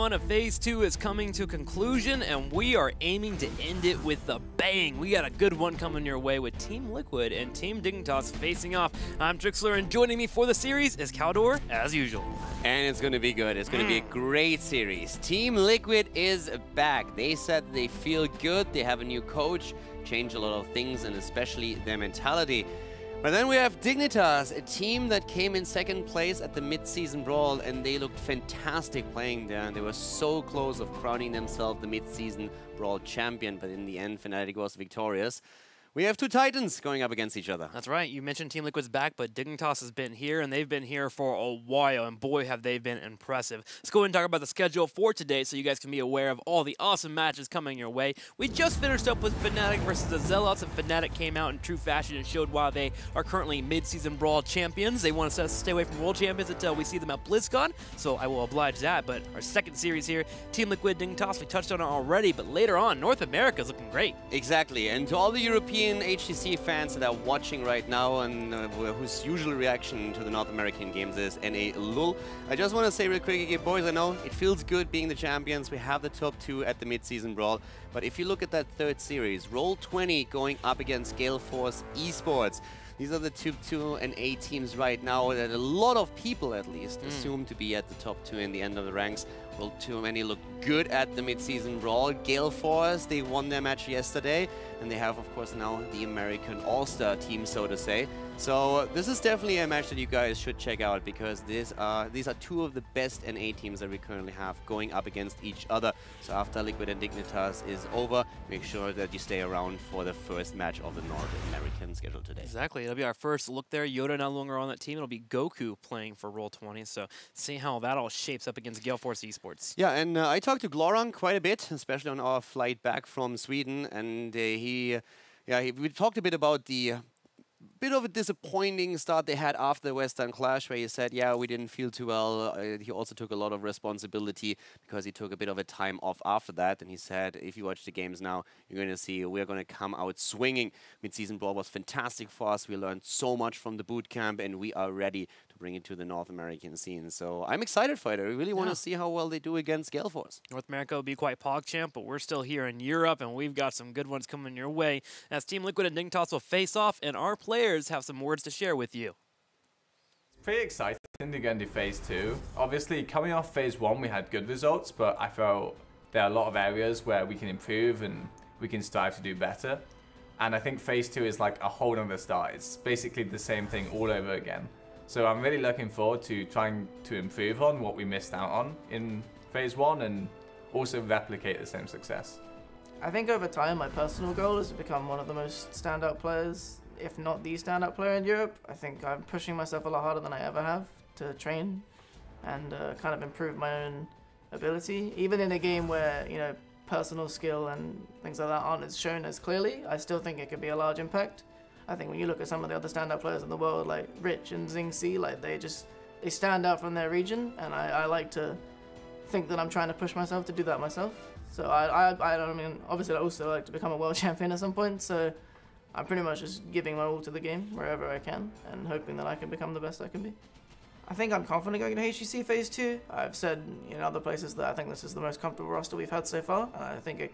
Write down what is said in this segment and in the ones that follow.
1 of Phase 2 is coming to conclusion, and we are aiming to end it with a bang. We got a good one coming your way with Team Liquid and Team Dignitas facing off. I'm Trixler, and joining me for the series is Caldor, as usual. And it's going to be good. It's going to be a great series. Team Liquid is back. They said they feel good. They have a new coach, changed a lot of things, and especially their mentality. But then we have Dignitas, a team that came in second place at the mid-season brawl, and they looked fantastic playing there. And they were so close of crowning themselves the mid-season brawl champion, but in the end, Fnatic was victorious. We have two Titans going up against each other. That's right. You mentioned Team Liquid's back, but Dignitas has been here, and they've been here for a while, and boy, have they been impressive. Let's go ahead and talk about the schedule for today so you guys can be aware of all the awesome matches coming your way. We just finished up with Fnatic versus the Zealots, and Fnatic came out in true fashion and showed why they are currently mid-season brawl champions. They want us to stay away from world champions until we see them at BlizzCon, so I will oblige that. But our second series here, Team Liquid, Dignitas, we touched on it already, but later on, North America is looking great. Exactly, and to all the European HGC fans that are watching right now and whose usual reaction to the North American games is NA LUL, I just want to say real quick, boys, I know it feels good being the champions. We have the top two at the mid-season brawl, but if you look at that third series, Roll20 going up against Gale Force Esports. These are the two and A teams right now that a lot of people, at least, assume to be at the top two in the end of the ranks. Roll20 look good at the mid-season brawl. Gale Force, they won their match yesterday, and they have, of course, now the American All-Star team, so to say. So this is definitely a match that you guys should check out, because these are two of the best NA teams that we currently have going up against each other. So after Liquid and Dignitas is over, make sure that you stay around for the first match of the North American schedule today. Exactly. It'll be our first look there. Yoda no longer on that team. It'll be Goku playing for Roll20. So see how that all shapes up against Gale Force Esports. Yeah, and I talked to Glorong quite a bit, especially on our flight back from Sweden, and we talked a bit about the bit of a disappointing start they had after the Western Clash, where he said, yeah, we didn't feel too well. He also took a lot of responsibility because he took a bit of a time off after that. And he said, if you watch the games now, you're going to see we're going to come out swinging. Mid-season brawl was fantastic for us. We learned so much from the boot camp, and we are ready to bring it to the North American scene. So I'm excited for it. I really want to see how well they do against Gale Force. North America will be quite PogChamp, but we're still here in Europe, and we've got some good ones coming your way as Team Liquid and Dignitas will face off, and our players have some words to share with you. It's pretty exciting to get into Phase 2. Obviously, coming off Phase 1, we had good results, but I felt there are a lot of areas where we can improve and we can strive to do better. And I think Phase 2 is like a whole other start. It's basically the same thing all over again. So I'm really looking forward to trying to improve on what we missed out on in Phase 1 and also replicate the same success. I think over time, my personal goal is to become one of the most standout players, if not the standout player in Europe. I think I'm pushing myself a lot harder than I ever have to train and kind of improve my own ability. Even in a game where, you know, personal skill and things like that aren't as shown as clearly, I still think it could be a large impact. I think when you look at some of the other standout players in the world, like Rich and Xingxi, like they stand out from their region, and I like to think that I'm trying to push myself to do that myself. So I mean, obviously I also like to become a world champion at some point, so I'm pretty much just giving my all to the game wherever I can and hoping that I can become the best I can be. I think I'm confident going to HGC Phase 2. I've said in other places that I think this is the most comfortable roster we've had so far, and I think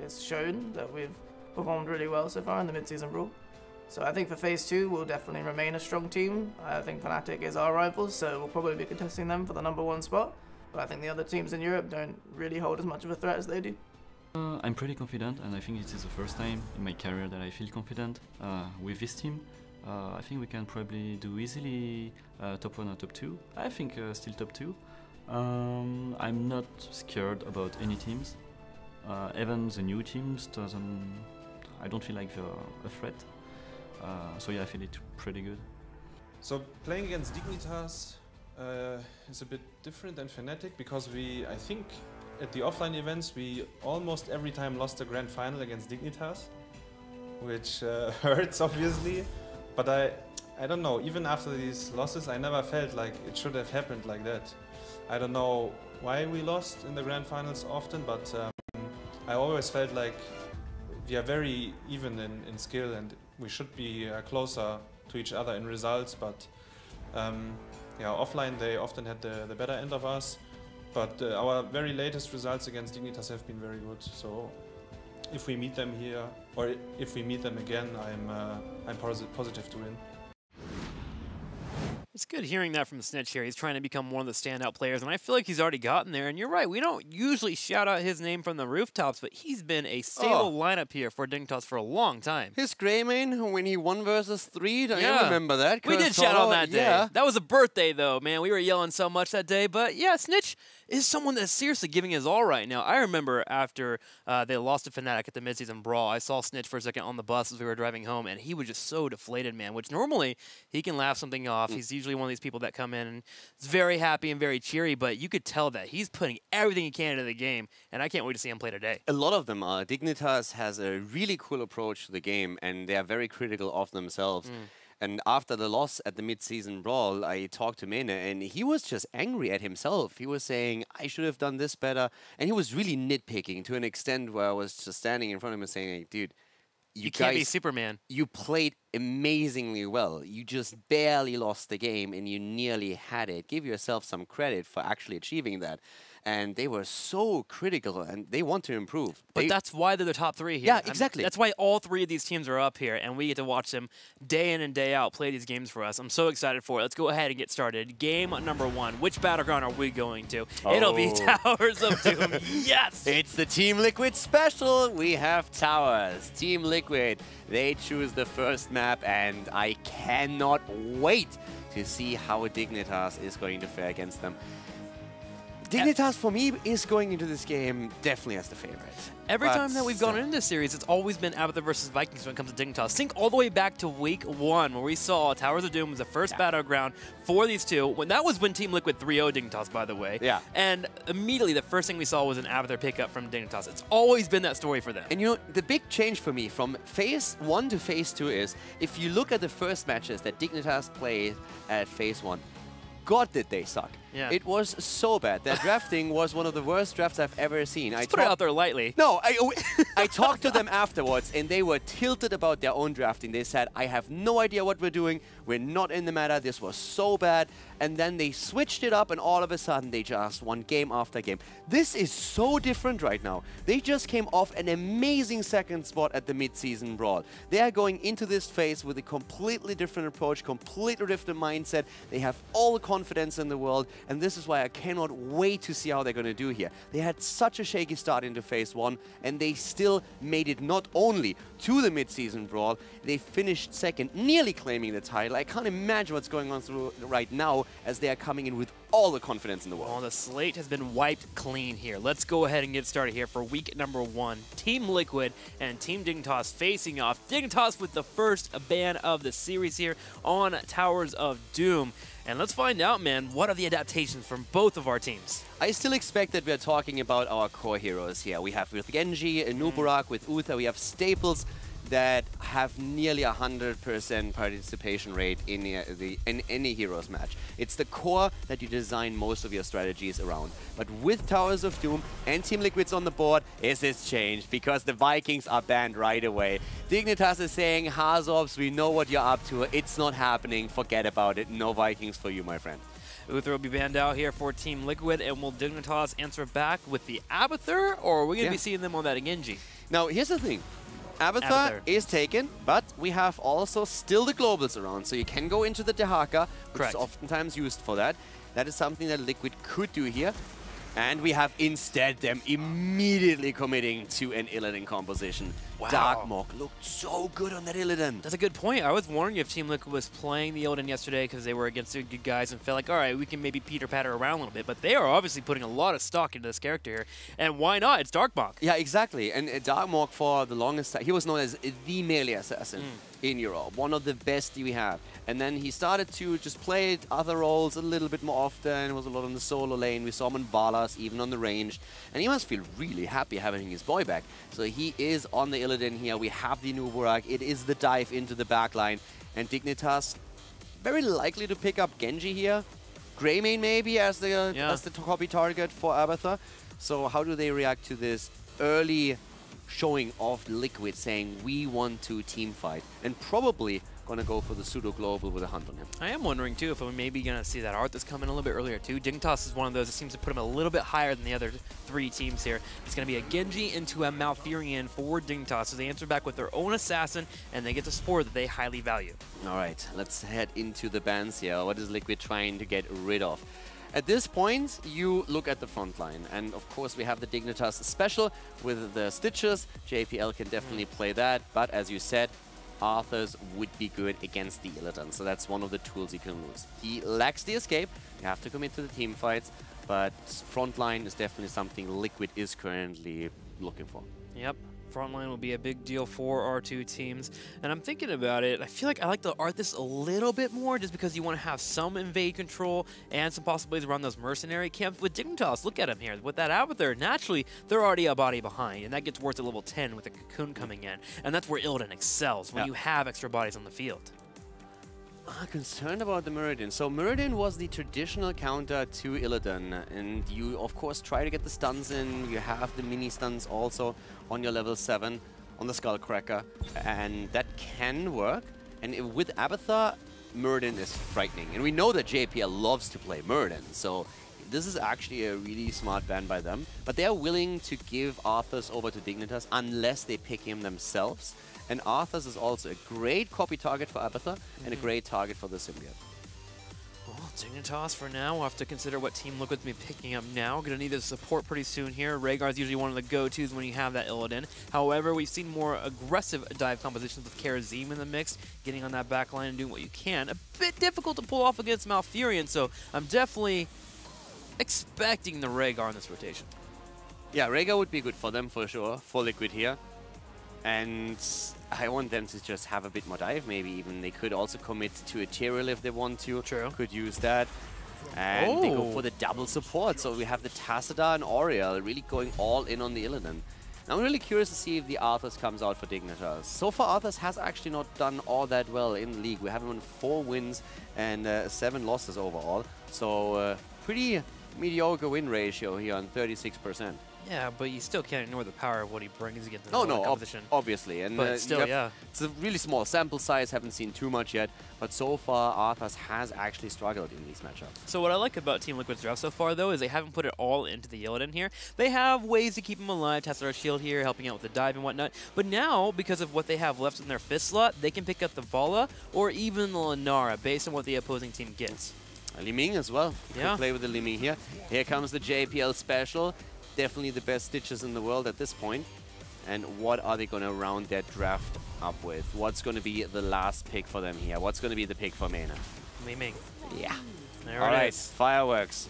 it's shown that we've performed really well so far in the mid-season brawl. So I think for Phase 2, we'll definitely remain a strong team. I think Fnatic is our rivals, so we'll probably be contesting them for the #1 spot. But I think the other teams in Europe don't really hold as much of a threat as they do. I'm pretty confident, and I think it is the first time in my career that I feel confident with this team. I think we can probably do easily top 1 or top 2. I think still top 2. I'm not scared about any teams. Even the new teams I don't feel like they're a threat. So yeah, I feel it pretty good. So playing against Dignitas is a bit different than Fnatic, because I think at the offline events we almost every time lost the grand final against Dignitas, which hurts obviously, but I don't know, even after these losses I never felt like it should have happened like that. I don't know why we lost in the grand finals often, but I always felt like we are very even in skill and we should be closer to each other in results, but yeah, offline they often had the better end of us. But our very latest results against Dignitas have been very good. So if we meet them here, or if we meet them again, I'm positive to win. It's good hearing that from Snitch here. He's trying to become one of the standout players, and I feel like he's already gotten there. And you're right, we don't usually shout out his name from the rooftops, but he's been a stable lineup here for Dignitas for a long time. His Greymane, when he won versus 3, I remember that. We did shout on that day. Yeah. That was a birthday, though, man. We were yelling so much that day. But yeah, Snitch is someone that's seriously giving his all right now. I remember after they lost to Fnatic at the midseason brawl, I saw Snitch for a second on the bus as we were driving home, and he was just so deflated, man, which normally he can laugh something off. He's usually one of these people that come in and is very happy and very cheery, but you could tell that he's putting everything he can into the game, and I can't wait to see him play today. A lot of them are. Dignitas has a really cool approach to the game, and they are very critical of themselves. And after the loss at the mid-season brawl, I talked to Mene, and he was just angry at himself. He was saying, I should have done this better. And he was really nitpicking to an extent where I was just standing in front of him and saying, hey, dude, you can't be Superman. You played amazingly well. You just barely lost the game, and you nearly had it. Give yourself some credit for actually achieving that. And they were so critical, and they want to improve. But that's why they're the top 3 here. Yeah, exactly. That's why all 3 of these teams are up here, and we get to watch them day in and day out play these games for us. I'm so excited for it. Let's go ahead and get started. Game number 1. Which battleground are we going to? It'll be Towers of Doom. Yes! It's the Team Liquid special. We have Towers. Team Liquid, they choose the first map, and I cannot wait to see how Dignitas is going to fare against them. Dignitas, for me, is going into this game definitely as the favorite. Every time that we've gone into this series, it's always been Abathur versus Vikings when it comes to Dignitas. Think all the way back to week 1, where we saw Towers of Doom was the first battleground for these two. That was when Team Liquid 3-0 Dignitas, by the way. Yeah. And immediately, the first thing we saw was an Abathur pickup from Dignitas. It's always been that story for them. And you know, the big change for me from Phase 1 to Phase 2 is, if you look at the first matches that Dignitas played at Phase 1, God, did they suck. Yeah. It was so bad. Their drafting was one of the worst drafts I've ever seen. Let's put it out there lightly. No, I talked to them afterwards, and they were tilted about their own drafting. They said, I have no idea what we're doing. We're not in the meta. This was so bad. And then they switched it up, and all of a sudden, they just won game after game. This is so different right now. They just came off an amazing second spot at the mid-season brawl. They are going into this phase with a completely different approach, completely different mindset. They have all the confidence in the world, and this is why I cannot wait to see how they're going to do here. They had such a shaky start into Phase 1, and they still made it not only to the mid-season brawl, they finished second, nearly claiming the title. I can't imagine what's going on through right now, as they are coming in with all the confidence in the world. Well, the slate has been wiped clean here. Let's go ahead and get started here for week number 1. Team Liquid and Team Dignitas facing off. Dignitas with the first ban of the series here on Towers of Doom. And let's find out, man, what are the adaptations from both of our teams? I still expect that we're talking about our core heroes here. We have with Genji, Nuburak, with Uther, we have staples that have nearly 100% participation rate in any heroes match. It's the core that you design most of your strategies around. But with Towers of Doom and Team Liquid's on the board, is this changed because the Vikings are banned right away. Dignitas is saying, Hazorps, we know what you're up to. It's not happening. Forget about it. No Vikings for you, my friend. Uther will be banned out here for Team Liquid, and will Dignitas answer back with the Abathur, or are we going to be seeing them on that Genji? Now, here's the thing. Abathur is taken, but we have also still the globals around, so you can go into the Dehaka, which is oftentimes used for that. That is something that Liquid could do here. And we have instead them immediately committing to an Illidan composition. Wow. Darkmok looked so good on that Illidan. That's a good point. I was wondering if Team Liquid was playing the Illidan yesterday because they were against the good guys and felt like, all right, we can maybe peter-patter around a little bit. But they are obviously putting a lot of stock into this character here. And why not? It's Darkmok. Yeah, exactly. And Darkmok, for the longest time, he was known as the melee assassin in Europe. One of the best we have. And then he started to just play other roles a little bit more often. It was a lot on the solo lane. We saw him in Balas, even on the range. And he must feel really happy having his boy back. So he is on the Illidan here. We have the Nuburak. It is the dive into the backline. And Dignitas very likely to pick up Genji here. Greymane maybe as the copy target for Abathur. So how do they react to this early showing off Liquid, saying we want to team fight, and probably gonna go for the pseudo global with a hunt on him. I am wondering too if we're maybe gonna see that art that's coming a little bit earlier too. Dignitas is one of those that seems to put him a little bit higher than the other 3 teams here. It's gonna be a Genji into a Malfurion for Dignitas, so they answer back with their own assassin, and they get the support that they highly value. All right, let's head into the bans here. What is Liquid trying to get rid of? At this point, you look at the front line, and of course we have the Dignitas special with the Stitches. JPL can definitely play that, but as you said, Arthur's would be good against the Illidan, so that's one of the tools he can lose. He lacks the escape, you have to commit to the team fights, but frontline is definitely something Liquid is currently looking for. Yep. Frontline will be a big deal for our 2 teams. And I'm thinking about it, I feel like I like to art this a little bit more just because you want to have some invade control and some possibilities around those mercenary camps. With Dignitas, look at them here. With that Avatar, naturally, they're already a body behind, and that gets worse at level 10 with a Cocoon coming in. And that's where Illidan excels, when you have extra bodies on the field. Concerned about the Muradin. So Muradin was the traditional counter to Illidan, and you of course try to get the stuns in. You have the mini stuns also on your level 7 on the Skullcracker, and that can work. And with Abathar, Muradin is frightening, and we know that JPL loves to play Muradin, so this is actually a really smart ban by them. But they are willing to give Arthas over to Dignitas unless they pick him themselves. And Arthas is also a great copy target for Abathar and a great target for the Symbiote. Well, Dignitas for now. We'll have to consider what Team Liquid's be picking up now. Gonna need the support pretty soon here. Rhaegar's usually one of the go-tos when you have that Illidan. However, we've seen more aggressive dive compositions with Karazim in the mix, getting on that back line and doing what you can. A bit difficult to pull off against Malfurion, so I'm definitely expecting the Rhaegar in this rotation. Yeah, Rhaegar would be good for them for sure, for Liquid here. And I want them to just have a bit more dive, maybe even. They could also commit to a Tyrael if they want to. True. Could use that. And they go for the double support. So we have the Tassadar and Oriel really going all in on the Illidan. I'm really curious to see if the Arthas comes out for Dignitas. So far, Arthas has actually not done all that well in the league. We have him on 4 wins and 7 losses overall. So pretty mediocre win ratio here on 36%. Yeah, but you still can't ignore the power of what he brings against the competition. Obviously. And but still, yeah. It's a really small sample size, haven't seen too much yet, but so far Arthas has actually struggled in these matchups. So what I like about Team Liquid's draft so far, though, is they haven't put it all into the Illidan here. They have ways to keep him alive, Tassadar Shield here, helping out with the dive and whatnot. But now, because of what they have left in their 5th slot, they can pick up the Vala or even the Lunara based on what the opposing team gets. Li Ming as well. Yeah. Could play with the Li Ming here. Here comes the JPL special. Definitely the best Stitches in the world at this point. And what are they going to round their draft up with? What's going to be the last pick for them here? What's going to be the pick for Mena? Li Ming. Yeah. There All it right, is. fireworks.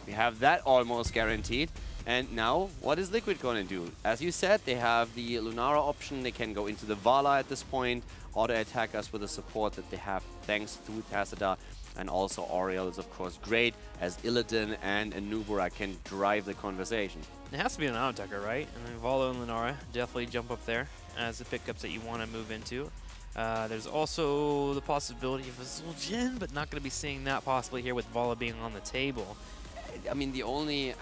We have that almost guaranteed. And now, what is Liquid going to do? As you said, they have the Lunara option. They can go into the Vala at this point, auto-attack us with the support that they have thanks to Tassadar. And also Oriel is, of course, great, as Illidan and Anubara can drive the conversation. It has to be an auto-attacker, right? And then Valo and Lunara definitely jump up there as the pickups that you want to move into. There's also the possibility of a Zul'jin, but not going to be seeing that possibly here with Vala being on the table. I mean, the only...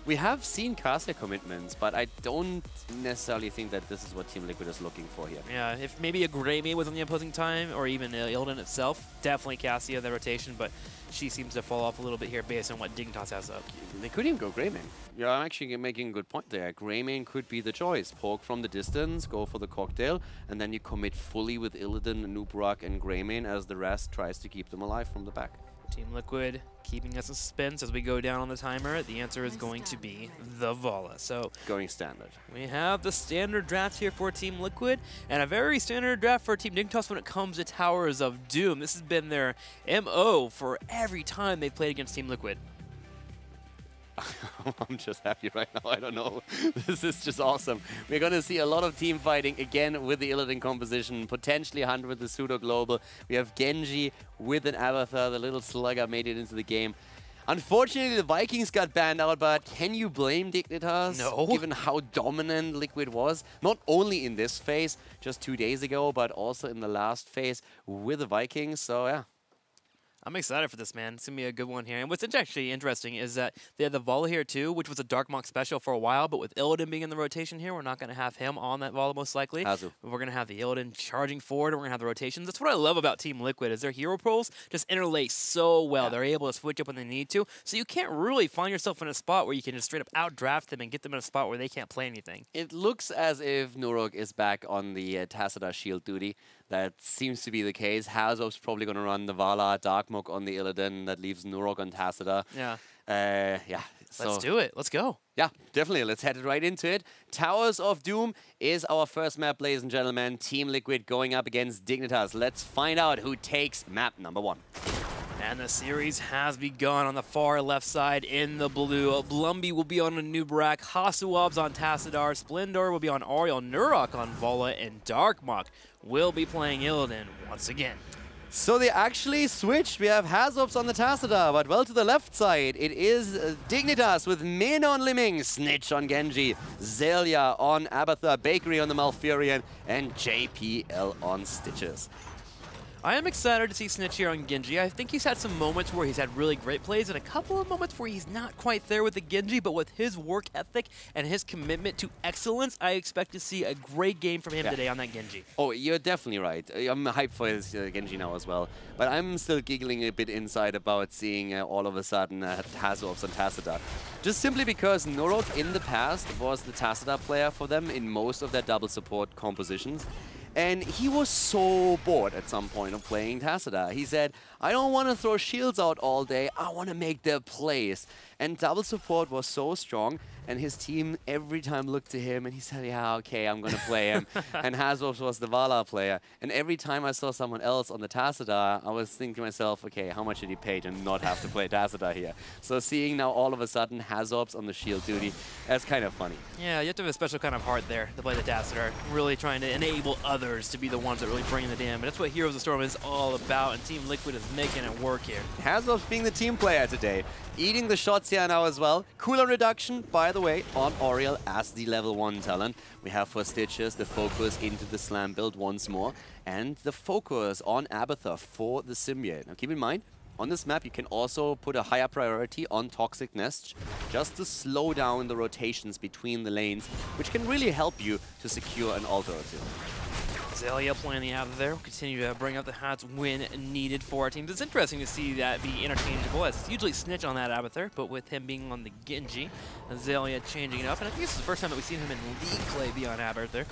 We have seen caster commitments, but I don't necessarily think that this is what Team Liquid is looking for here. Yeah, if maybe a Greymane was on the opposing time, or even Illidan itself, definitely Cassia in the rotation, but she seems to fall off a little bit here based on what Dignitas has up. They could even go Greymane. You're actually making a good point there. Greymane could be the choice. Poke from the distance, go for the cocktail, and then you commit fully with Illidan, Nubrak, and Greymane as the rest tries to keep them alive from the back. Team Liquid keeping us in suspense as we go down on the timer. The answer is going to be the Vala. So going standard. We have the standard draft here for Team Liquid, and a very standard draft for Team Dignitas when it comes to Towers of Doom. This has been their MO for every time they've played against Team Liquid. I'm just happy right now. I don't know. This is just awesome. We're going to see a lot of team fighting again with the Illidan composition. Potentially Hunt with the Pseudo Global. We have Genji with an Avatar. The little slugger made it into the game. Unfortunately, the Vikings got banned out, but can you blame Dignitas? No. Given how dominant Liquid was, not only in this phase just 2 days ago, but also in the last phase with the Vikings. So, yeah. I'm excited for this, man. It's going to be a good one here. And what's actually interesting is that they had the Vola here, too, which was a Dark Monk special for a while. But with Illidan being in the rotation here, we're not going to have him on that Vola most likely. Hazu. We're going to have the Illidan charging forward, and we're going to have the rotations. That's what I love about Team Liquid is their hero pulls just interlace so well. Yeah. They're able to switch up when they need to. So you can't really find yourself in a spot where you can just straight up outdraft them and get them in a spot where they can't play anything. It looks as if Nurok is back on the Tassadar shield duty. That seems to be the case. Hazov's probably going to run the Vala, Darkmok on the Illidan. That leaves Nurok on Tassadar. Yeah. Yeah. Let's do it. Let's go. Yeah, definitely. Let's head right into it. Towers of Doom is our first map, ladies and gentlemen. Team Liquid going up against Dignitas. Let's find out who takes map number 1. And the series has begun on the far left side in the blue. Blumby will be on Nubrak, Hasuab's on Tassadar, Splendor will be on Ariel, Nurok on Vola, and Darkmok will be playing Illidan once again. So they actually switched. We have Hazobs on the Tassadar, but well to the left side, it is Dignitas with Min on Liming, Snitch on Genji, Zelia on Abatha, Bakery on the Malfurion, and JPL on Stitches. I am excited to see Snitch here on Genji. I think he's had some moments where he's had really great plays and a couple of moments where he's not quite there with the Genji, but with his work ethic and his commitment to excellence, I expect to see a great game from him today on that Genji. Oh, you're definitely right. I'm hyped for his Genji now as well. But I'm still giggling a bit inside about seeing all of a sudden Hazovs on Tassadar. Just simply because Nurok in the past was the Tassadar player for them in most of their double support compositions. And he was so bored at some point of playing Tassadar. He said, I don't want to throw shields out all day, I want to make their plays. And double support was so strong, and his team every time looked to him and he said, yeah, okay, I'm going to play him. And Hazovs was the Vala player. And every time I saw someone else on the Tassadar, I was thinking to myself, okay, how much did he pay to not have to play Tassadar here? So seeing now all of a sudden Hazovs on the shield duty, that's kind of funny. Yeah, you have to have a special kind of heart there to play the Tassadar, really trying to enable others to be the ones that really bring in the damage. That's what Heroes of Storm is all about, and Team Liquid is making it work here. Hazovs being the team player today, eating the shots here now as well. Cooldown reduction, by the way, on Oriel as the level 1 talent. We have for Stitches the focus into the slam build once more, and the focus on Abatha for the Symbiote. Now keep in mind, on this map you can also put a higher priority on Toxic Nest, just to slow down the rotations between the lanes, which can really help you to secure an ult or two. Zelia playing the out of there. We'll continue to bring up the hats when needed for our teams. It's interesting to see that be interchangeable, as it's usually Snitch on that Abather, but with him being on the Genji, Zelia changing it up. And I think this is the first time that we've seen him in League play be on Abather.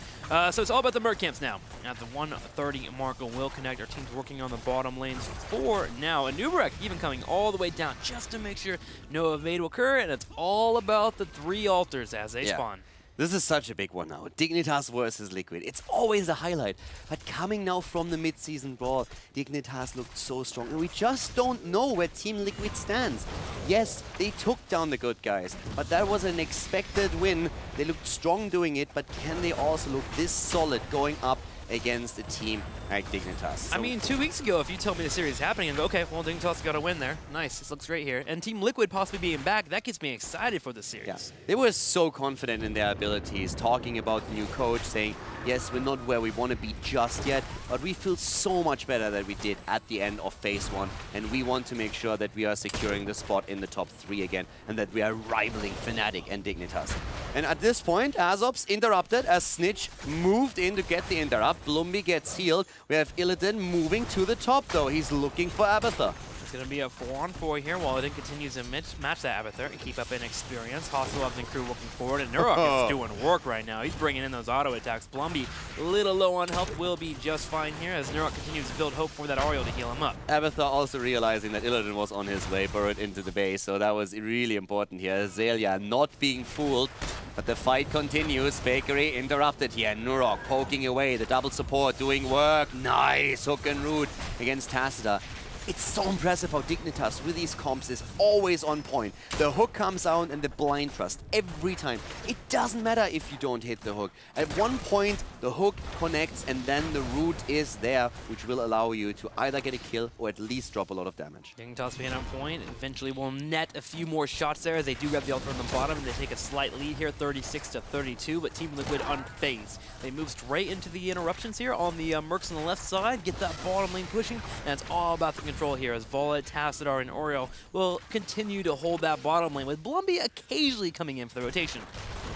So it's all about the Merc camps now. At the 130 mark, will connect. Our team's working on the bottom lanes for now. And Nubrak even coming all the way down just to make sure no evade will occur. And it's all about the 3 altars as they spawn. This is such a big one now. Dignitas versus Liquid. It's always a highlight. But coming now from the mid-season brawl, Dignitas looked so strong. And we just don't know where Team Liquid stands. Yes, they took down the good guys, but that was an expected win. They looked strong doing it, but can they also look this solid going up against a team like Dignitas? So I mean, 2 weeks ago, if you told me the series is happening, I'd go, okay, well, Dignitas got a win there. Nice, this looks great here. And Team Liquid possibly being back, that gets me excited for the series. Yeah. They were so confident in their abilities, talking about the new coach, saying, yes, we're not where we want to be just yet, but we feel so much better than we did at the end of Phase 1, and we want to make sure that we are securing the spot in the top 3 again, and that we are rivaling Fnatic and Dignitas. And at this point, Azop's interrupted as Snitch moved in to get the interrupt. Blumby gets healed. We have Illidan moving to the top, though. He's looking for Abatha. It's going to be a 4-on-4 here while Illidan continues to match that Abatha and keep up in experience. Hostile and crew working forward, and Nurok is doing work right now. He's bringing in those auto attacks. Blumby, a little low on health, will be just fine here as Nurok continues to build hope for that Ariel to heal him up. Abatha also realizing that Illidan was on his way, burrowed into the base, so that was really important here. Zelia not being fooled, but the fight continues. Bakery interrupted here. Nurok poking away, the double support doing work. Nice hook and root against Tassadar. It's so impressive how Dignitas with these comps is always on point. The hook comes out and the blind trust every time. It doesn't matter if you don't hit the hook. At one point, the hook connects and then the root is there, which will allow you to either get a kill or at least drop a lot of damage. Dignitas being on point, eventually will net a few more shots there as they do grab the altar on the bottom and they take a slight lead here, 36-32, but Team Liquid unfazed. They move straight into the interruptions here on the Mercs on the left side, get that bottom lane pushing, and it's all about the control control here as Vola, Tassadar, and Oriole will continue to hold that bottom lane, with Blumby occasionally coming in for the rotation.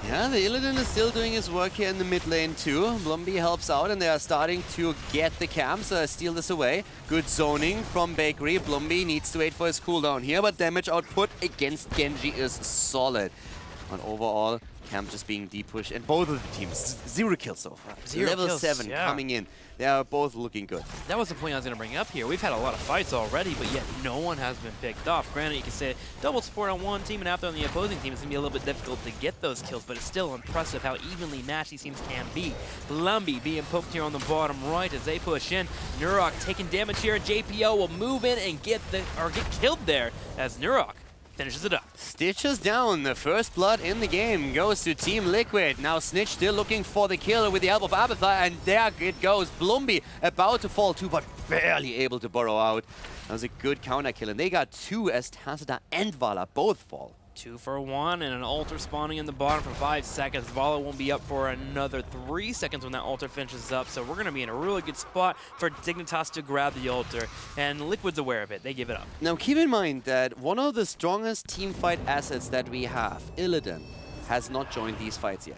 Yeah, the Illidan is still doing his work here in the mid lane too. Blumby helps out and they are starting to get the camps, steal this away. Good zoning from Bakery. Blumby needs to wait for his cooldown here, but damage output against Genji is solid. But overall, camp just being depushed, and both of the teams, 0 kills so far. Level 7 coming in. They are both looking good. That was the point I was going to bring up here. We've had a lot of fights already, but yet no one has been picked off. Granted, you can say double support on one team, and after on the opposing team, it's going to be a little bit difficult to get those kills, but it's still impressive how evenly matched these teams can be. Blumby being poked here on the bottom right as they push in. Nurok taking damage here. JPO will move in and get killed there as Nurok finishes it up. Stitches down. The first blood in the game goes to Team Liquid. Now Snitch still looking for the kill with the help of Abathar, and there it goes. Blumby about to fall too, but barely able to burrow out. That was a good counter kill, and they got 2 as Tassadar and Vala both fall. 2 for 1, and an altar spawning in the bottom for 5 seconds. Vala won't be up for another 3 seconds when that altar finishes up, so we're going to be in a really good spot for Dignitas to grab the altar, and Liquid's aware of it. They give it up. Now keep in mind that one of the strongest teamfight assets that we have, Illidan, has not joined these fights yet.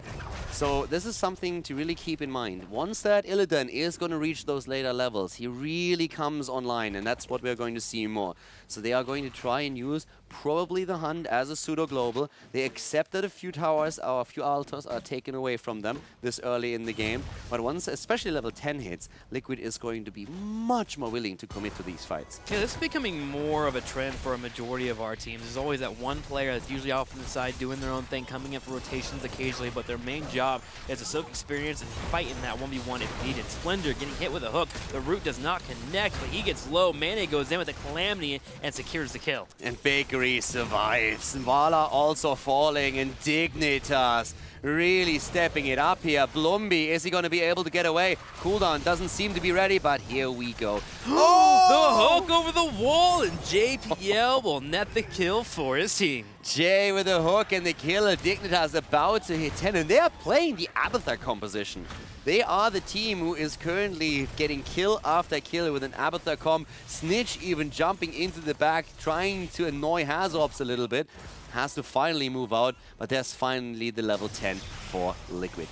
So this is something to really keep in mind. Once that Illidan is going to reach those later levels, he really comes online, and that's what we're going to see more. So they are going to try and use probably the Hunt as a pseudo-global. They accept that a few towers or a few altars are taken away from them this early in the game. But once, especially level 10 hits, Liquid is going to be much more willing to commit to these fights. Yeah, this is becoming more of a trend for a majority of our teams. There's always that one player that's usually off on the side doing their own thing, coming in for rotations occasionally, but their main job is to soak experience and fight in that 1v1 if needed. Splendor getting hit with a hook. The root does not connect, but he gets low. Mane goes in with a Calamity and secures the kill. And Bakery survives. Vala also falling, and Dignitas really stepping it up here. Blumby, is he going to be able to get away? Cooldown doesn't seem to be ready, but here we go. Oh! The hook over the wall, and JPL will net the kill for his team. Jay with the hook and the killer. Dignitas about to hit 10, and they are playing the Abathar composition. They are the team who is currently getting kill after kill with an Abathar comp. Snitch even jumping into the back, trying to annoy Hazorps a little bit. Has to finally move out, but there's finally the level 10 for Liquid.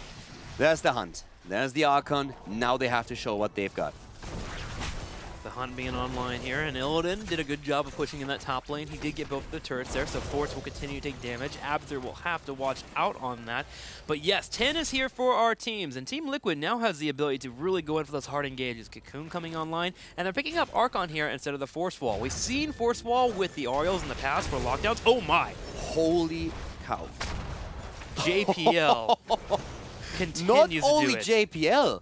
There's the Hunt. There's the Archon. Now they have to show what they've got. The Hunt being online here, and Illidan did a good job of pushing in that top lane. He did get both the turrets there, so Force will continue to take damage. Abathar will have to watch out on that. But yes, 10 is here for our teams, and Team Liquid now has the ability to really go in for those hard engages. Cocoon coming online, and they're picking up Archon here instead of the Force Wall. We've seen Force Wall with the Orioles in the past for lockdowns. Oh my! Holy cow. JPL continues Not to only do it. JPL,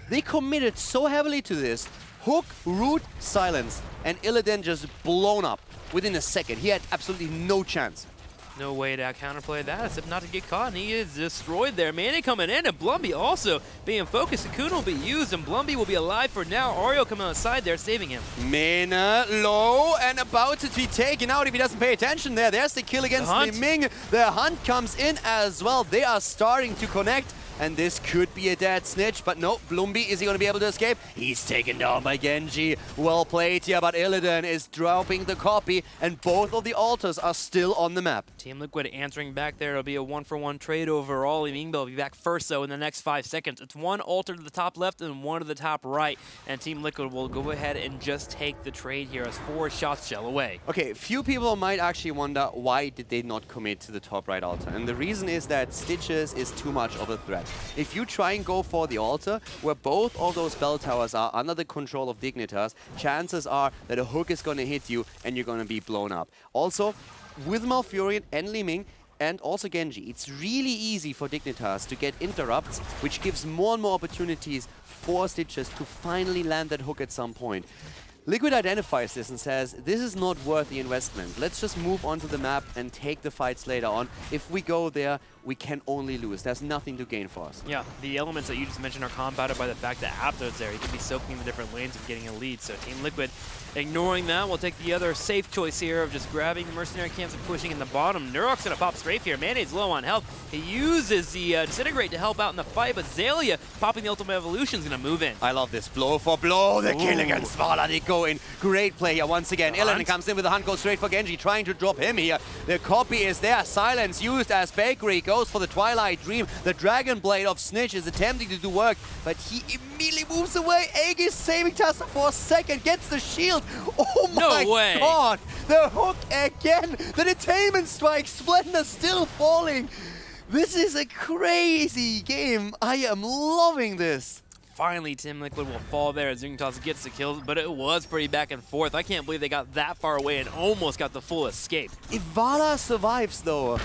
they committed so heavily to this. Hook, root, silence, and Illidan just blown up within a second. He had absolutely no chance. No way to counterplay that except not to get caught, and he is destroyed there. Mane coming in, and Blumby also being focused. Cocoon will be used, and Blumby will be alive for now. Oreo coming outside there, saving him. Mena low and about to be taken out if he doesn't pay attention there. There's the kill against Li Ming. The Hunt comes in as well. They are starting to connect. And this could be a dead Snitch, but no, Blumby, is he going to be able to escape? He's taken down by Genji. Well played here, but Illidan is dropping the copy, and both of the altars are still on the map. Team Liquid answering back there. It'll be a 1-for-1 trade overall. Ming will be back first, though, in the next 5 seconds. It's one altar to the top left and one to the top right, and Team Liquid will go ahead and just take the trade here as 4 shots shell away. Okay, few people might actually wonder why did they not commit to the top right altar, and the reason is that Stitches is too much of a threat. If you try and go for the altar, where both of those bell towers are under the control of Dignitas, chances are that a hook is going to hit you and you're going to be blown up. Also, with Malfurion and Li Ming, and also Genji, it's really easy for Dignitas to get interrupts, which gives more and more opportunities for Stitches to finally land that hook at some point. Liquid identifies this and says, this is not worth the investment. Let's just move onto the map and take the fights later on. If we go there, we can only lose. There's nothing to gain for us. Yeah, the elements that you just mentioned are combated by the fact that Abathur's there. He can be soaking the different lanes and getting a lead. So Team Liquid, ignoring that, we'll take the other safe choice here of just grabbing the mercenary camps and pushing in the bottom. Nurok's going to pop strafe here. Mane's low on health. He uses the Disintegrate to help out in the fight, but Zalia, popping the Ultimate Evolution, is going to move in. I love this. Blow for blow. The kill against Vala. The go in. Great play here once again. Illidan comes in with the hunt, goes straight for Genji, trying to drop him here. The copy is there. Silence used as Bakery goes for the Twilight Dream. The Dragon Blade of Snitch is attempting to do work, but he immediately moves away. Aegis saving Tassa for a second, gets the shield. Oh my god! The hook again! The Detainment Strike! Splendor still falling! This is a crazy game. I am loving this. Finally, Team Liquid will fall there as Dignitas gets the kills, but it was pretty back and forth. I can't believe they got that far away and almost got the full escape. If Vala survives, though,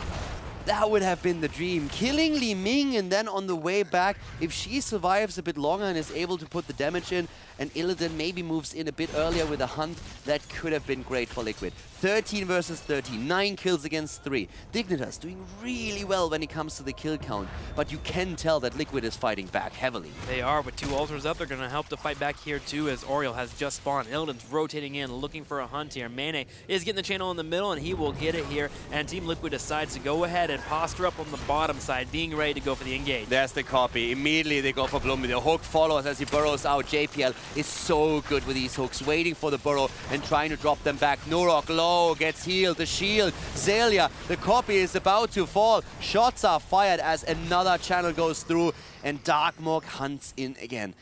that would have been the dream. Killing Li Ming, and then on the way back, if she survives a bit longer and is able to put the damage in, and Illidan maybe moves in a bit earlier with a hunt, that could have been great for Liquid. 13 versus 13, 9 kills against 3. Dignitas doing really well when it comes to the kill count, but you can tell that Liquid is fighting back heavily. They are, with 2 altars up, they're going to help to fight back here too, as Oriel has just spawned. Illidan's rotating in, looking for a hunt here. Mane is getting the channel in the middle, and he will get it here, and Team Liquid decides to go ahead and posture up on the bottom side, being ready to go for the engage. There's the copy. Immediately they go for Blumby. The hook follows as he burrows out. JPL is so good with these hooks, waiting for the burrow and trying to drop them back. Nurok low, gets healed. The shield. Zelia, the copy is about to fall. Shots are fired as another channel goes through, and Darkmork hunts in again.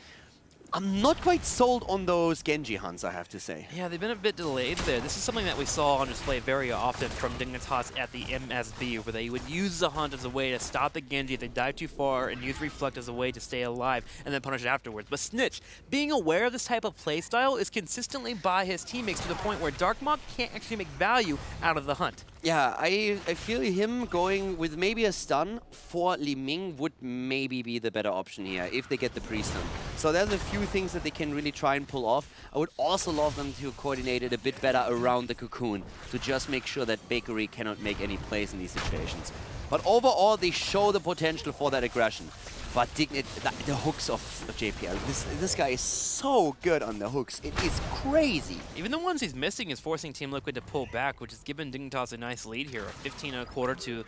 I'm not quite sold on those Genji hunts, I have to say. Yeah, they've been a bit delayed there. This is something that we saw on display very often from Dignitas at the MSB, where they would use the hunt as a way to stop the Genji if they dive too far, and use Reflect as a way to stay alive and then punish it afterwards. But Snitch, being aware of this type of playstyle, is consistently by his teammates to the point where Darkmok can't actually make value out of the hunt. Yeah, I feel him going with maybe a stun for Li Ming would maybe be the better option here if they get the pre-stun. So there's a few things that they can really try and pull off. I would also love them to coordinate it a bit better around the cocoon to just make sure that Bakery cannot make any plays in these situations. But overall, they show the potential for that aggression. But the hooks of JPL, this guy is so good on the hooks. It is crazy. Even the ones he's missing is forcing Team Liquid to pull back, which has given Dignitas a nice lead here. 15 1/4 to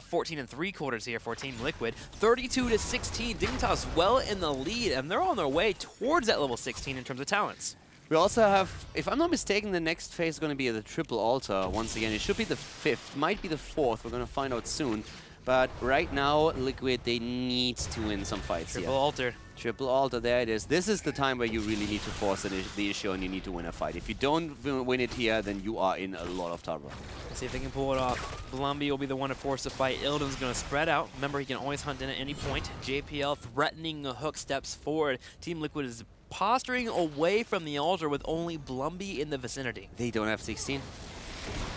14 3/4 here for Team Liquid. 32 to 16. Dignitas well in the lead, and they're on their way towards that level 16 in terms of talents. We also have, if I'm not mistaken, the next phase is going to be the triple altar once again. It should be the 5th, might be the 4th. We're going to find out soon. But right now, Liquid, they need to win some fights here. Triple altar. Triple altar, there it is. This is the time where you really need to force the issue and you need to win a fight. If you don't win it here, then you are in a lot of trouble. Let's see if they can pull it off. Blumby will be the one to force the fight. Illidan's going to spread out. Remember, he can always hunt in at any point. JPL threatening the hook steps forward. Team Liquid is posturing away from the altar with only Blumby in the vicinity. They don't have 16.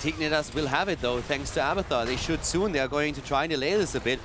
Dignitas will have it though, thanks to Abathar. They should soon. They are going to try and delay this a bit.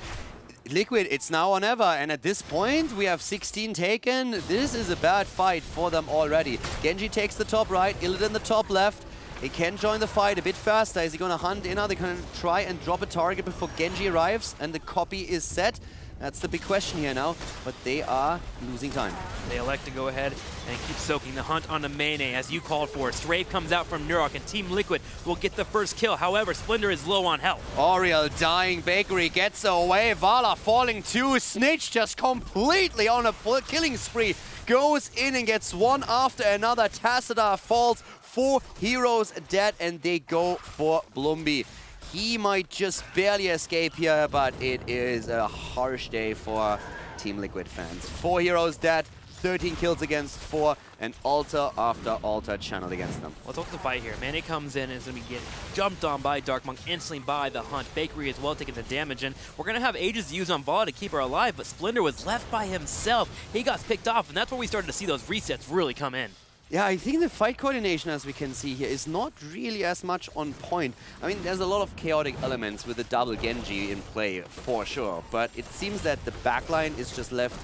Liquid, it's now or never, and at this point we have 16 taken. This is a bad fight for them already. Genji takes the top right, Illidan the top left. He can join the fight a bit faster. Is he going to hunt in? Are they going to try and drop a target before Genji arrives and the copy is set? That's the big question here now, but they are losing time. They elect to go ahead and keep soaking the hunt on the Mane as you called for. Strafe comes out from Nurok, and Team Liquid will get the first kill. However, Splendor is low on health. Oriel dying, Bakery gets away. Vala falling too. Snitch just completely on a killing spree. Goes in and gets one after another. Tassadar falls. 4 heroes dead, and they go for Blumby. He might just barely escape here, but it is a harsh day for Team Liquid fans. 4 heroes dead, 13 kills against 4, and altar after altar channeled against them. Let's look at the fight here. Mane comes in and is going to get jumped on by Darkmonk, instantly by the hunt. Bakery as well taking the damage, and we're going to have Aegis used on Vala to keep her alive, but Splendor was left by himself. He got picked off, and that's where we started to see those resets really come in. Yeah, I think the fight coordination, as we can see here, is not really as much on point. I mean, there's a lot of chaotic elements with the double Genji in play, for sure. But it seems that the backline is just left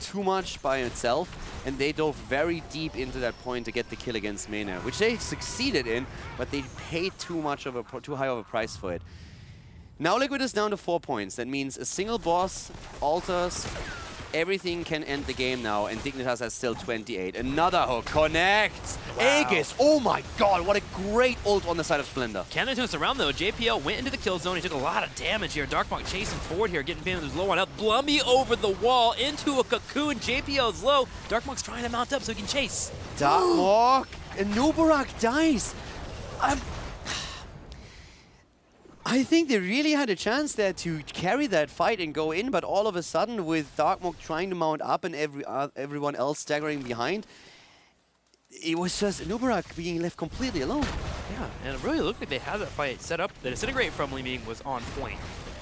too much by itself, and they dove very deep into that point to get the kill against Mane, which they succeeded in, but they paid too high of a price for it. Now Liquid is down to 4 points. That means a single boss, altars, everything can end the game now, and Dignitas has still 28. Another hook connects. Wow. Aegis, oh my god, what a great ult on the side of Splendor. Cannon turns around though. JPL went into the kill zone. He took a lot of damage here. Darkmonk chasing forward here, getting pinned with his low on health. Blumby over the wall into a cocoon. JPL's low. Darkmonk's trying to mount up so he can chase. Darkmonk Nubarak dies. I think they really had a chance there to carry that fight and go in, but all of a sudden, with Darkmok trying to mount up and everyone else staggering behind, it was just Nubarak being left completely alone. Yeah, and it really looked like they had that fight set up. The Disintegrate from Li Ming was on point.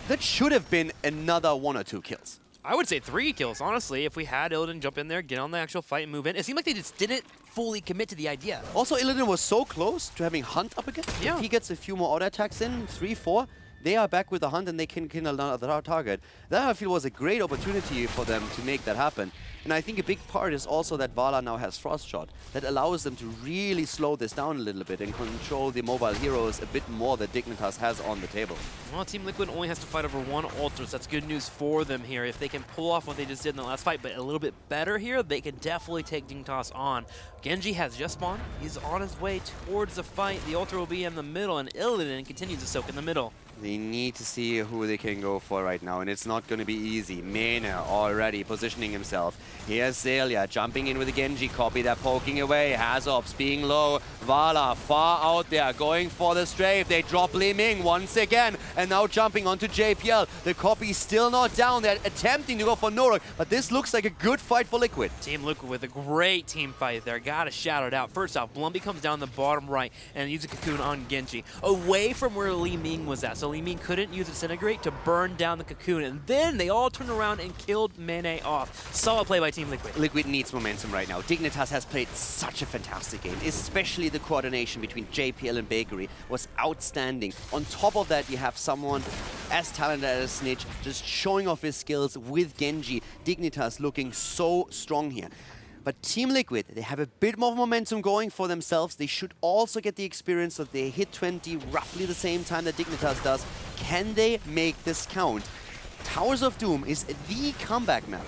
That should have been another 1 or 2 kills. I would say 3 kills, honestly, if we had Illidan jump in there, get on the actual fight and move in. It seemed like they just didn't fully commit to the idea. Also, Illidan was so close to having Hunt up again. Yeah. If he gets a few more auto attacks in, 3, 4, they are back with the Hunt and they can kill another target. That, I feel, was a great opportunity for them to make that happen. And I think a big part is also that Vala now has Frost Shot. That allows them to really slow this down a little bit and control the mobile heroes a bit more that Dignitas has on the table. Well, Team Liquid only has to fight over 1 altar, so that's good news for them here. If they can pull off what they just did in the last fight, but a little bit better here, they can definitely take Dignitas on. Genji has just spawned. He's on his way towards the fight. The altar will be in the middle, and Illidan continues to soak in the middle. They need to see who they can go for right now, and it's not going to be easy. Mena already positioning himself. Here's Zelia jumping in with a Genji copy. They're poking away. Hazops being low. Vala far out there, going for the strafe. They drop Li Ming once again, and now jumping onto JPL. The copy still not down. They're attempting to go for Norak, but this looks like a good fight for Liquid. Team Liquid with a great team fight there. Gotta shout it out. First off, Blumby comes down the bottom right and uses a cocoon on Genji, away from where Li Ming was at. So Li Ming couldn't use Disintegrate to burn down the cocoon, and then they all turned around and killed Mene off. Solid play by Team Liquid. Liquid needs momentum right now. Dignitas has played such a fantastic game, especially the coordination between JPL and Bakery was outstanding. On top of that, you have someone as talented as Snitch just showing off his skills with Genji. Dignitas looking so strong here. But Team Liquid, they have a bit more momentum going for themselves. They should also get the experience that they hit 20 roughly the same time that Dignitas does. Can they make this count? Towers of Doom is the comeback map.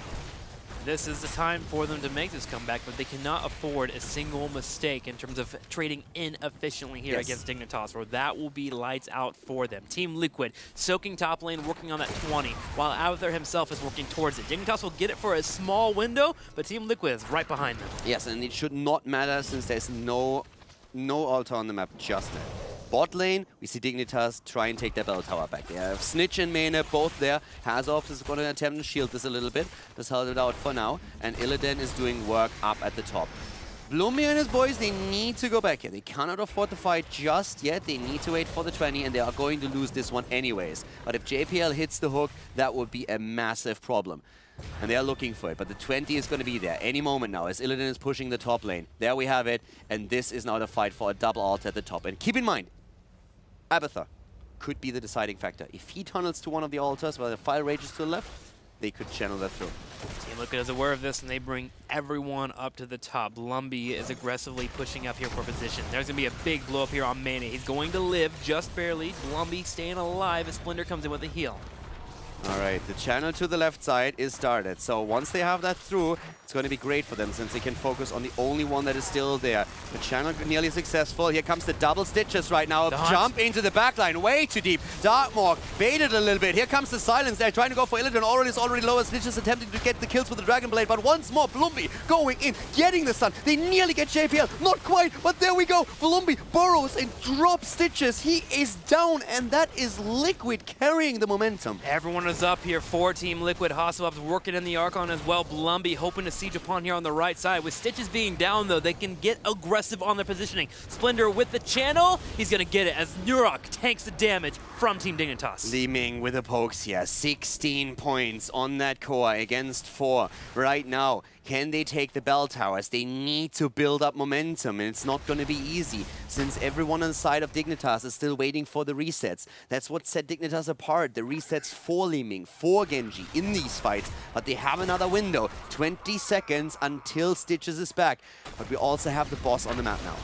This is the time for them to make this comeback, but they cannot afford a single mistake in terms of trading inefficiently here against Dignitas, or that will be lights out for them. Team Liquid soaking top lane, working on that 20, while out there himself is working towards it. Dignitas will get it for a small window, but Team Liquid is right behind them. Yes, and it should not matter since there's no altar on the map just now. Bot lane, we see Dignitas try and take their bell tower back. They have Snitch and Mena both there. Hazops is going to attempt to shield this a little bit. Just held it out for now. And Illidan is doing work up at the top. Blumi and his boys, they need to go back here. They cannot afford to fight just yet. They need to wait for the 20, and they are going to lose this one anyways. But if JPL hits the hook, that would be a massive problem. And they are looking for it, but the 20 is going to be there any moment now as Illidan is pushing the top lane. There we have it, and this is now the fight for a double ult at the top. And keep in mind, Abathur could be the deciding factor. If he tunnels to one of the altars while the fire rages to the left, they could channel that through. Team Liquid is aware of this, and they bring everyone up to the top. Lumby is aggressively pushing up here for position. There's going to be a big blow up here on Mane. He's going to live just barely. Lumby staying alive as Splinter comes in with a heal. All right, the channel to the left side is started. So once they have that through, it's going to be great for them since they can focus on the only one that is still there. The channel nearly successful. Here comes the double stitches right now. Jump into the backline, way too deep. Darkmok baited a little bit. Here comes the silence. They're trying to go for Illidan. Already low. Stitches attempting to get the kills with the Dragon Blade. But once more, Blumby going in, getting the stun. They nearly get JPL. Not quite, but there we go. Blumby burrows and drops Stitches. He is down, and that is Liquid carrying the momentum. Everyone is up here for Team Liquid. Hasselhoff's working in the Archon as well. Blumby hoping to siege upon here on the right side. With Stitches being down, though, they can get aggressive on their positioning. Splinter with the channel. He's going to get it as Nurok tanks the damage from Team Dignitas. Li Ming with the pokes here. 16 points on that core against 4 right now. Can they take the bell towers? They need to build up momentum, and it's not going to be easy since everyone on the side of Dignitas is still waiting for the resets. That's what set Dignitas apart. The resets for Li Ming, for Genji in these fights, but they have another window. 20 seconds until Stitches is back. But we also have the boss on the map now.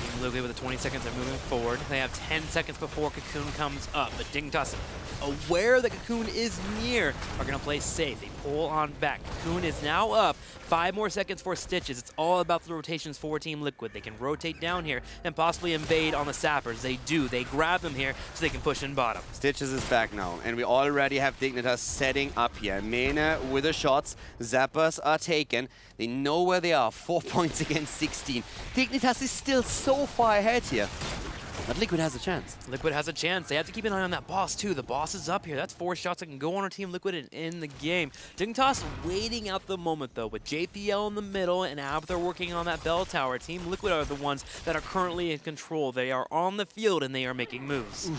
Team Liquid with the 20 seconds are moving forward. They have 10 seconds before Cocoon comes up, but Dignitas, aware that Cocoon is near, are going to play safe. They pull on back. Cocoon is now up. 5 more seconds for Stitches. It's all about the rotations for Team Liquid. They can rotate down here and possibly invade on the Sappers. They do. They grab them here so they can push in bottom. Stitches is back now, and we already have Dignitas setting up here. Mena with the shots. Zappers are taken. They know where they are. 4 points against 16. Dignitas is still so far ahead here. But Liquid has a chance. Liquid has a chance. They have to keep an eye on that boss, too. The boss is up here. That's 4 shots that can go on our Team Liquid and end the game. Dignitas waiting out the moment, though, with JPL in the middle and Abther working on that bell tower. Team Liquid are the ones that are currently in control. They are on the field, and they are making moves.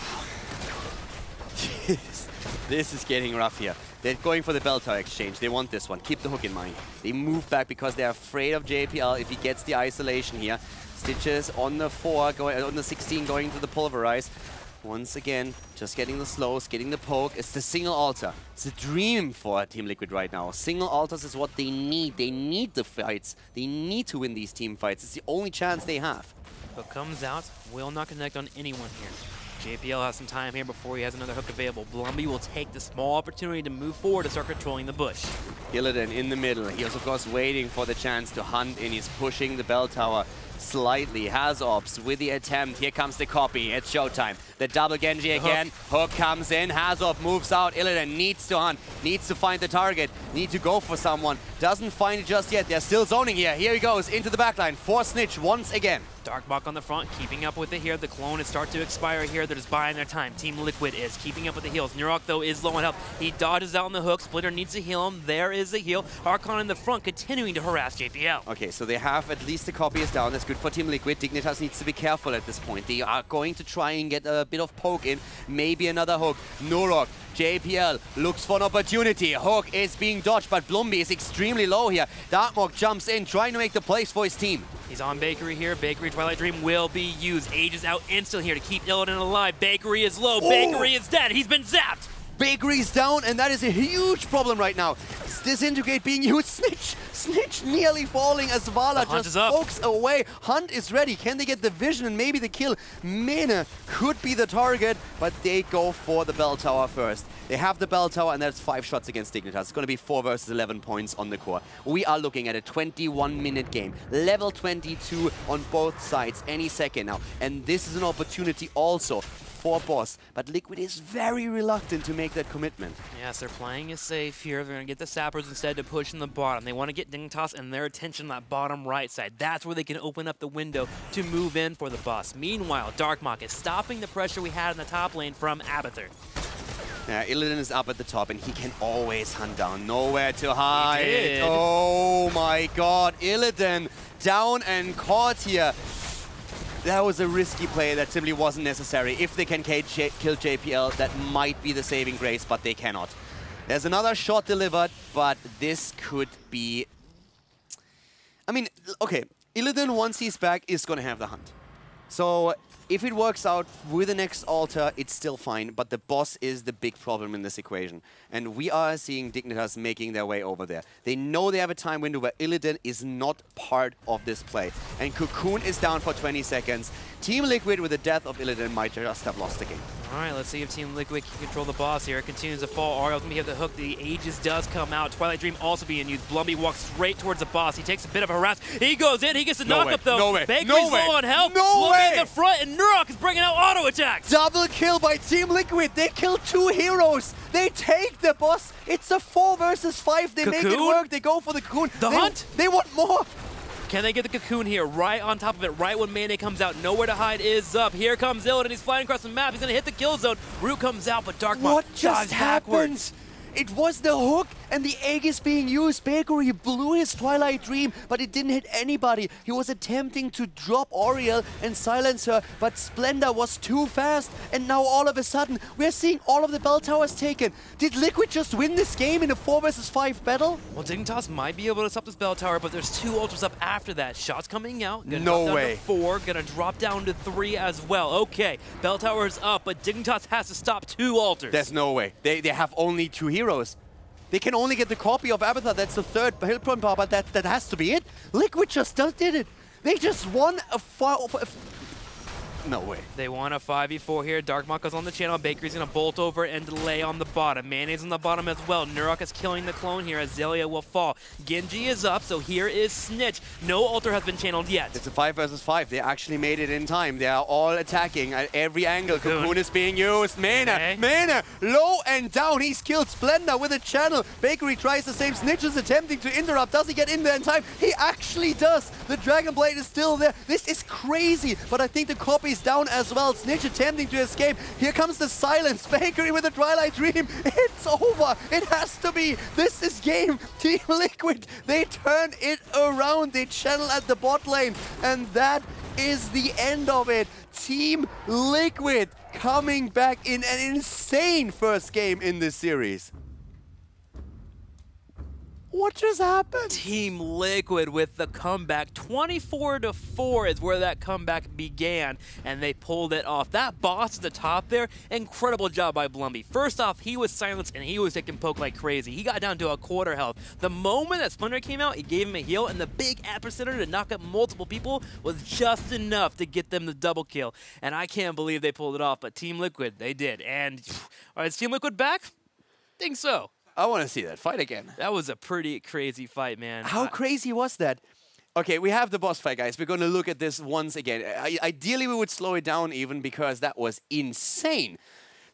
This is getting rough here. They're going for the bell tower exchange. They want this one. Keep the hook in mind. They move back because they're afraid of JPL if he gets the isolation here. Stitches on the 4, going on the 16, going to the pulverize. Once again, just getting the slows, getting the poke. It's the single altar. It's a dream for Team Liquid right now. Single altars is what they need. They need the fights. They need to win these team fights. It's the only chance they have. Hook comes out. Will not connect on anyone here. JPL has some time here before he has another hook available. Blumby will take the small opportunity to move forward to start controlling the bush. Illidan in the middle. He was, of course, waiting for the chance to hunt in. He's pushing the bell tower slightly. Has Ops with the attempt. Here comes the copy. It's showtime. The double Genji again. Hook comes in. Hazop moves out. Illidan needs to hunt. Needs to find the target. Need to go for someone. Doesn't find it just yet. They're still zoning here. Here he goes into the backline. For Snitch once again. Darkbach on the front, keeping up with it here. The clone is start to expire here. They're just buying their time. Team Liquid is keeping up with the heals. Nurok, though, is low on health. He dodges out on the hook. Splitter needs to heal him. There is the heal. Archon in the front, continuing to harass JPL. Okay, so they have at least the copy is down. That's good for Team Liquid. Dignitas needs to be careful at this point. They are going to try and get a bit of poke in. Maybe another hook. Nurok, JPL looks for an opportunity. Hook is being dodged, but Blumby is extremely low here. Darkmok jumps in, trying to make the plays for his team. He's on Bakery here. Bakery Twilight Dream will be used. Age is out instantly here to keep Illidan alive. Bakery is low. Bakery is dead. He's been zapped. Bakery's down, and that is a huge problem right now. Disintegrate being used. Snitch nearly falling as Vala just pokes away. Hunt is ready. Can they get the vision and maybe the kill? Mena could be the target, but they go for the bell tower first. They have the bell tower, and that's 5 shots against Dignitas. It's going to be 4 versus 11 points on the core. We are looking at a 21-minute game. Level 22 on both sides any second now. And this is an opportunity also for Boss, but Liquid is very reluctant to make that commitment. Yes, they're playing it safe here. They're going to get the Sappers instead to push in the bottom. They want to get Dignitas and their attention on that bottom right side. That's where they can open up the window to move in for the boss. Meanwhile, Darkmok is stopping the pressure we had in the top lane from Abther. Yeah, Illidan is up at the top, and he can always hunt down. Nowhere to hide. Oh my god, Illidan down and caught here. That was a risky play that simply wasn't necessary. If they can kill JPL, that might be the saving grace, but they cannot. There's another shot delivered, but this could be... I mean, okay, Illidan, once he's back, is going to have the hunt. So if it works out with the next altar, it's still fine, but the boss is the big problem in this equation. And we are seeing Dignitas making their way over there. They know they have a time window where Illidan is not part of this play. And Cocoon is down for 20 seconds. Team Liquid, with the death of Illidan, might just have lost the game. All right, let's see if Team Liquid can control the boss here. It continues to fall. Ariel's going to have the hook. The Aegis does come out. Twilight Dream also being used. Blumby walks straight towards the boss. He takes a bit of a harass. He goes in. He gets a knock-up, though. No way. Bakery's No way. low on health. No Blumby way. in the front, and Nurok is bringing out auto attacks. Double kill by Team Liquid. They kill 2 heroes. They take the boss. It's a 4 versus 5. They make it work. They go for the Cocoon. The hunt. They want more. Can they get the Cocoon here right on top of it, right when Mayday comes out? Nowhere to hide is up. Here comes Illidan. He's flying across the map. He's going to hit the kill zone. Root comes out, but Darkmok What just dives happened? backwards. It was the hook and the Aegis being used. Bakery blew his Twilight Dream, but it didn't hit anybody. He was attempting to drop Oriel and silence her, but Splendor was too fast. And now all of a sudden, we're seeing all of the bell towers taken. Did Liquid just win this game in a 4 versus 5 battle? Well, Dignitas might be able to stop this bell tower, but there's 2 ultras up after that. Shots coming out. Gonna No drop down way. to 4, gonna drop down to 3 as well. Okay, bell tower is up, but Dignitas has to stop 2 altars. There's no way. They have only 2 heroes. They can only get the copy of Abther. That's the 3rd Hillprone power, but that has to be it. Liquid just did it. They just won a No way. They want a 5v4 here. Dark Maka's on the channel. Bakery's going to bolt over and delay on the bottom. Mayonnaise on the bottom as well. Nurok is killing the clone here. Azalea will fall. Genji is up, so here is Snitch. No altar has been channeled yet. It's a 5 versus 5. They actually made it in time. They are all attacking at every angle. Cocoon is being used. Mana, low and down. He's killed Splendor with a channel. Bakery tries the same. Snitch is attempting to interrupt. Does he get in there in time? He actually does. The Dragon Blade is still there. This is crazy, but I think the copy's down as well. Snitch attempting to escape. Here comes the silence. Bakery with a Twilight Dream. It's over. It has to be. This is game. Team Liquid, they turn it around. They channel at the bot lane, and that is the end of it. Team Liquid coming back in an insane first game in this series. What just happened? Team Liquid with the comeback. 24-4 is where that comeback began, and they pulled it off. That boss at the top there, incredible job by Blumby. First off, he was silenced, and he was taking poke like crazy. He got down to a quarter health. The moment that Splinter came out, he gave him a heal, and the big epicenter to knock up multiple people was just enough to get them the double kill. And I can't believe they pulled it off, but Team Liquid, they did. And is Team Liquid back? Think so. I want to see that fight again. That was a pretty crazy fight, man. How crazy was that? Okay, we have the boss fight, guys. We're going to look at this once again. Ideally, we would slow it down even because that was insane.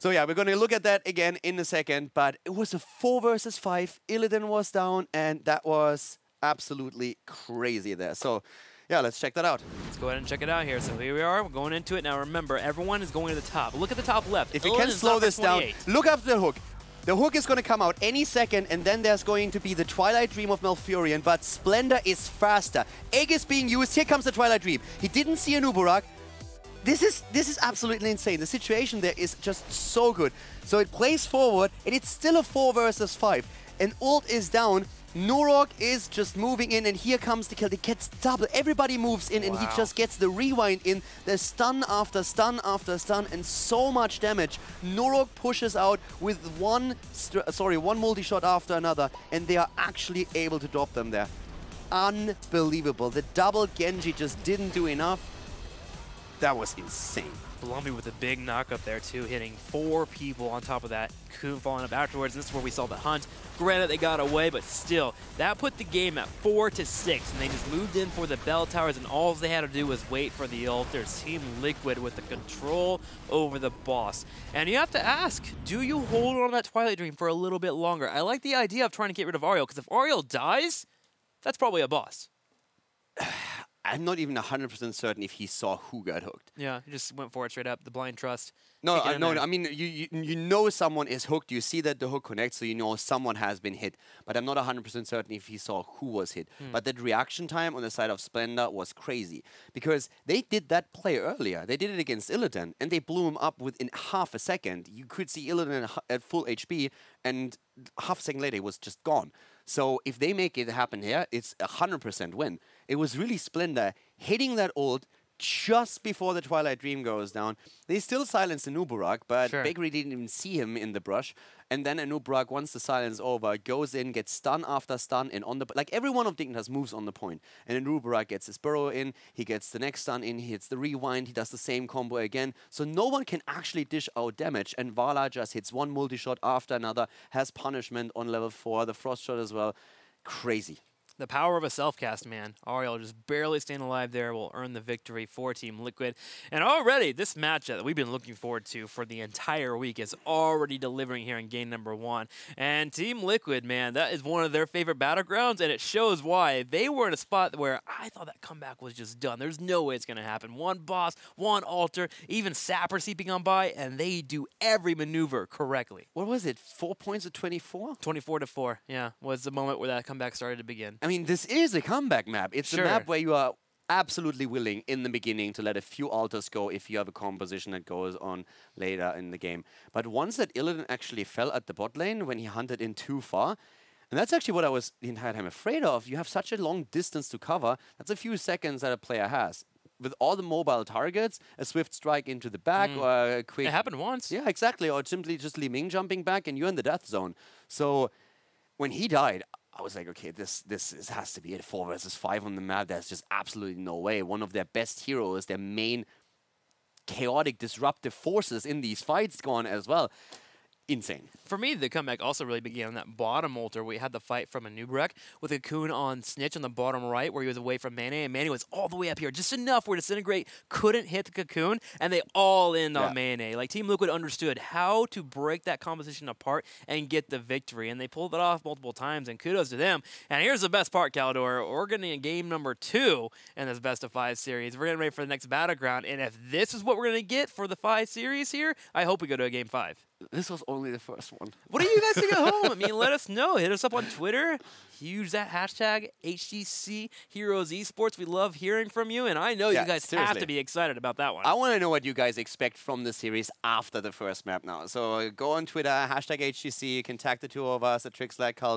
So yeah, we're going to look at that again in a second. But it was a 4 versus 5. Illidan was down, and that was absolutely crazy there. So yeah, let's check that out. Let's go ahead and check it out here. So here we are. We're going into it. Now remember, everyone is going to the top. Look at the top left. If you can slow this down, look after the hook. The hook is going to come out any second, and then there's going to be the Twilight Dream of Malfurion, but Splendor is faster. Egg is being used. Here comes the Twilight Dream. He didn't see a Nubarak. This is absolutely insane. The situation there is just so good. So it plays forward, and it's still a 4 versus 5. And ult is down. Nurok is just moving in, and here comes the kill. It gets double. Everybody moves in, and he just gets the rewind in. There's stun after stun after stun, and so much damage. Nurok pushes out with one multi-shot after another, and they are actually able to drop them there. Unbelievable. The double Genji just didn't do enough. That was insane. Blumby with a big knockup there too, hitting 4 people on top of that. Coon falling up afterwards, and this is where we saw the hunt. Granted, they got away, but still, that put the game at 4-6, and they just moved in for the bell towers, and all they had to do was wait for the ulters. Team Liquid with the control over the boss. And you have to ask, do you hold on to that Twilight Dream for a little bit longer? I like the idea of trying to get rid of Ariel, because if Ariel dies, that's probably a boss. I'm not even 100% certain if he saw who got hooked. Yeah, he just went for it straight up, the blind trust. No, I mean, you know someone is hooked. You see that the hook connects, so you know someone has been hit. But I'm not 100% certain if he saw who was hit. But that reaction time on the side of Splendor was crazy. Because they did that play earlier. They did it against Illidan, and they blew him up within half a second. You could see Illidan at full HP, and half a second later, he was just gone. So if they make it happen here, it's a 100% win. It was really Splendor hitting that ult just before the Twilight Dream goes down. They still silence the Nubarak, but Bakery didn't even see him in the brush. And then Nubarak, once the silence is over, goes in, gets stun after stun, and on the like every one of Dignitas moves on the point. And then Nubarak gets his burrow in, he gets the next stun in, he hits the rewind, he does the same combo again. So no one can actually dish out damage, and Vala just hits one multi-shot after another, has punishment on level 4, the frost shot as well. Crazy. The power of a self-cast, man. Ariel just barely staying alive there will earn the victory for Team Liquid. And already, this matchup that we've been looking forward to for the entire week is already delivering here in game number 1. And Team Liquid, man, that is one of their favorite battlegrounds, and it shows why. They were in a spot where I thought that comeback was just done. There's no way it's going to happen. One boss, one altar, even Sapper seeping on by, and they do every maneuver correctly. What was it, 4 points of 24? 24-4, yeah, was the moment where that comeback started to begin. I mean, this is a comeback map. It's a map where you are absolutely willing in the beginning to let a few altars go if you have a composition that goes on later in the game. But once that Illidan actually fell at the bot lane when he hunted in too far, and that's actually what I was the entire time afraid of. You have such a long distance to cover. That's a few seconds that a player has. With all the mobile targets, a swift strike into the back or a quick... It happened once. Yeah, exactly. Or simply just Li Ming jumping back and you're in the death zone. So when he died, I was like, okay, this has to be a 4 versus 5 on the map. There's just absolutely no way. One of their best heroes, their main chaotic, disruptive forces in these fights gone as well. Insane. For me, the comeback also really began on that bottom altar where we had the fight from a Nubrek with a Cocoon on Snitch on the bottom right where he was away from Mane, and Mane was all the way up here, just enough where Disintegrate couldn't hit the Cocoon, and they all in on Mane. Like, Team Liquid understood how to break that composition apart and get the victory, and they pulled it off multiple times, and kudos to them. And here's the best part, Caldor. We're getting a game number 2 in this best of 5 series. We're getting ready for the next Battleground, and if this is what we're going to get for the 5 series here, I hope we go to a game 5. This was only the first one. What do you guys think at home? I mean, let us know. Hit us up on Twitter. Use that hashtag HGC Heroes Esports. We love hearing from you, and I know you guys have to be excited about that one. I want to know what you guys expect from the series after the first map now. So go on Twitter, hashtag HGC. You can tag the two of us at TrixLikeCaldo.